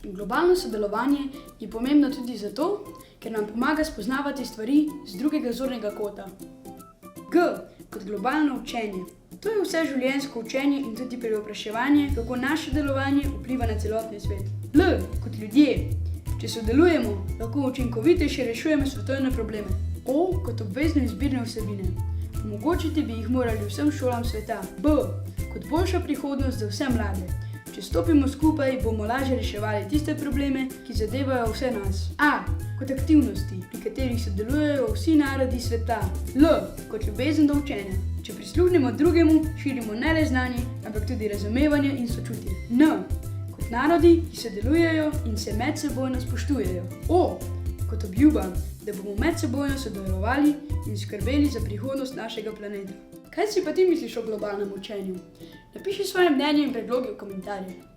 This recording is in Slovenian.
Globalno sodelovanje je pomembno tudi zato, ker nam pomaga spoznavati stvari z drugega zornega kota. G kot globalno učenje. To je vseživljenjsko učenje in tudi preopraševanje, kako naše delovanje vpliva na celotni svet. L kot ljudje. Če sodelujemo, lahko učinkovitejše rešujemo svetovne probleme. O kot obvezne izbirne vsebine. Omogočiti bi jih morali vsem šolam sveta. B kot boljša prihodnost za vse mlade. Če stopimo skupaj, bomo lažje reševali tiste probleme, ki zadevajo vse nas. A kot aktivnosti, pri katerih sodelujejo vsi narodi sveta. L kot ljubezen do učenja. Če prisluhnemo drugemu, širimo ne le znanje, ampak tudi razumevanje in sočutje. N kot narodi, ki sodelujejo in se medsebojno spoštujejo. O kot obljuba, da bomo medsebojno sodelovali in skrbeli za prihodnost našega planeta. Kaj si pa ti misliš o globalnem učenju? Napiši svoje mnenje in predloge v komentarjih.